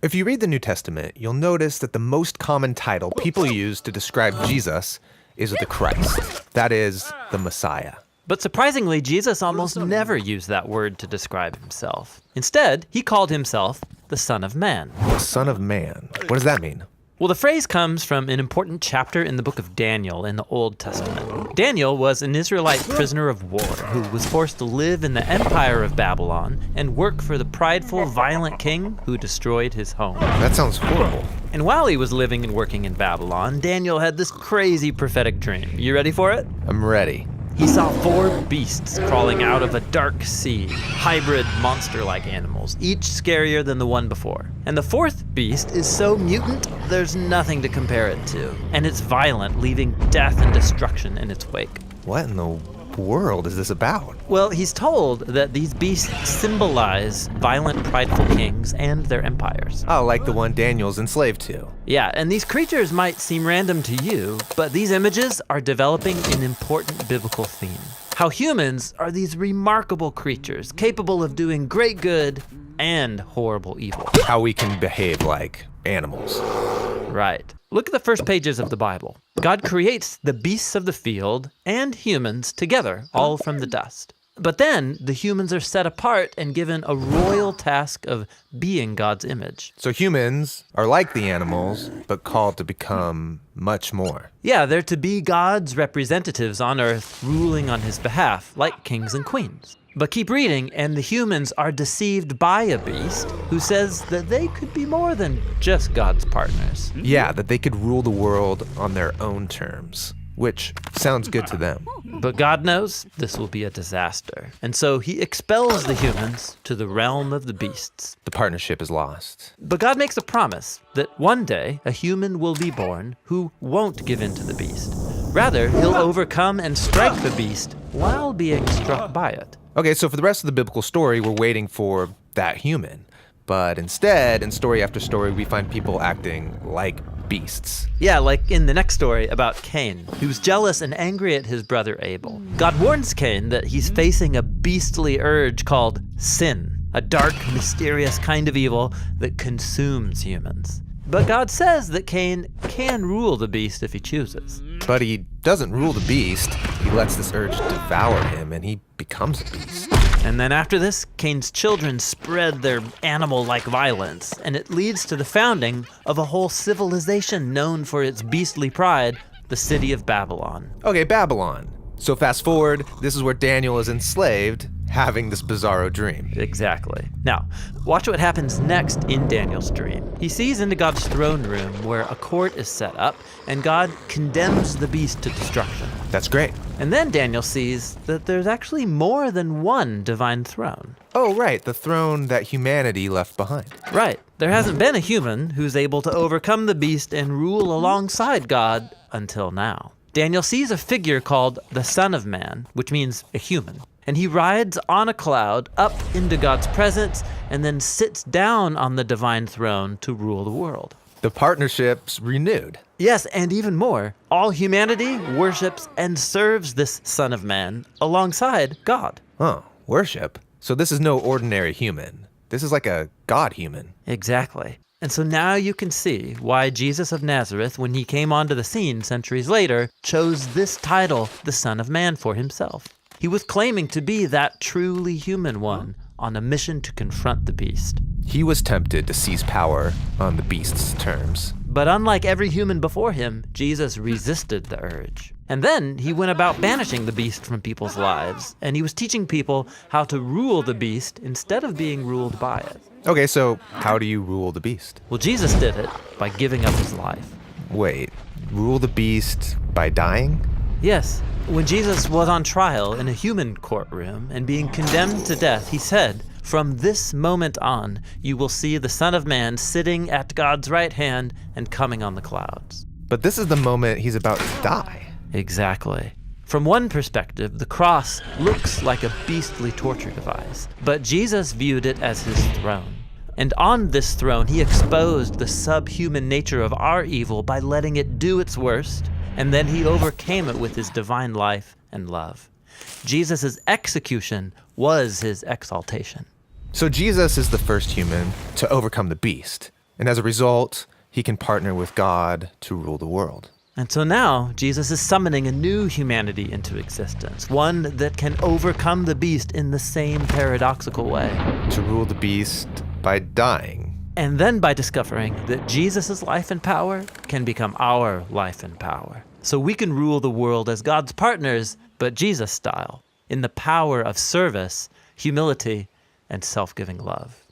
If you read the New Testament, you'll notice that the most common title people use to describe Jesus is the Christ. That is, the Messiah. But surprisingly, Jesus almost never used that word to describe himself. Instead, he called himself the Son of Man. The Son of Man. What does that mean? Well, the phrase comes from an important chapter in the book of Daniel in the Old Testament. Daniel was an Israelite prisoner of war who was forced to live in the empire of Babylon and work for the prideful, violent king who destroyed his home. That sounds horrible. And while he was living and working in Babylon, Daniel had this crazy prophetic dream. You ready for it? I'm ready. He saw 4 beasts crawling out of a dark sea, hybrid monster-like animals, each scarier than the one before. And the 4th beast is so mutant, there's nothing to compare it to. And it's violent, leaving death and destruction in its wake. What in the world is this about? Well, he's told that these beasts symbolize violent, prideful kings and their empires. Oh, like the one Daniel's enslaved to. Yeah, and these creatures might seem random to you, but these images are developing an important biblical theme. How humans are these remarkable creatures, capable of doing great good and horrible evil. How we can behave like animals. Right. Look at the first pages of the Bible. God creates the beasts of the field and humans together, all from the dust. But then the humans are set apart and given a royal task of being God's image. So humans are like the animals, but called to become much more. Yeah, they're to be God's representatives on earth, ruling on his behalf, like kings and queens. But keep reading, and the humans are deceived by a beast who says that they could be more than just God's partners. Yeah, that they could rule the world on their own terms, which sounds good to them. But God knows this will be a disaster. And so he expels the humans to the realm of the beasts. The partnership is lost. But God makes a promise that one day a human will be born who won't give in to the beast. Rather, he'll overcome and strike the beast while being struck by it. Okay, so for the rest of the biblical story, we're waiting for that human. But instead, in story after story, we find people acting like beasts. Yeah, like in the next story about Cain, who's jealous and angry at his brother Abel. God warns Cain that he's facing a beastly urge called sin, a dark, mysterious kind of evil that consumes humans. But God says that Cain can rule the beast if he chooses. But he doesn't rule the beast. He lets this urge devour him, and he becomes a beast. And then after this, Cain's children spread their animal-like violence, and it leads to the founding of a whole civilization known for its beastly pride, the city of Babylon. Okay, Babylon. So fast forward, this is where Daniel is enslaved, having this bizarro dream. Exactly. Now, watch what happens next in Daniel's dream. He sees into God's throne room where a court is set up, and God condemns the beast to destruction. That's great. And then Daniel sees that there's actually more than one divine throne. Oh, right, the throne that humanity left behind. Right. There hasn't been a human who's able to overcome the beast and rule alongside God until now. Daniel sees a figure called the Son of Man, which means a human. And he rides on a cloud up into God's presence and then sits down on the divine throne to rule the world. The partnership's renewed. Yes, and even more. All humanity worships and serves this Son of Man alongside God. Oh, worship? So this is no ordinary human. This is like a God human. Exactly. And so now you can see why Jesus of Nazareth, when he came onto the scene centuries later, chose this title, the Son of Man, for himself. He was claiming to be that truly human one on a mission to confront the beast. He was tempted to seize power on the beast's terms. But unlike every human before him, Jesus resisted the urge. And then he went about banishing the beast from people's lives, and he was teaching people how to rule the beast instead of being ruled by it. Okay, so how do you rule the beast? Well, Jesus did it by giving up his life. Wait, rule the beast by dying? Yes. When Jesus was on trial in a human courtroom and being condemned to death, he said, "From this moment on, you will see the Son of Man sitting at God's right hand and coming on the clouds." But this is the moment he's about to die. Exactly. From one perspective, the cross looks like a beastly torture device, but Jesus viewed it as his throne. And on this throne, he exposed the subhuman nature of our evil by letting it do its worst, and then he overcame it with his divine life and love. Jesus' execution was his exaltation. So Jesus is the first human to overcome the beast. And as a result, he can partner with God to rule the world. And so now, Jesus is summoning a new humanity into existence, one that can overcome the beast in the same paradoxical way. To rule the beast by dying. And then by discovering that Jesus' life and power can become our life and power. So we can rule the world as God's partners, but Jesus style, in the power of service, humility, and self-giving love.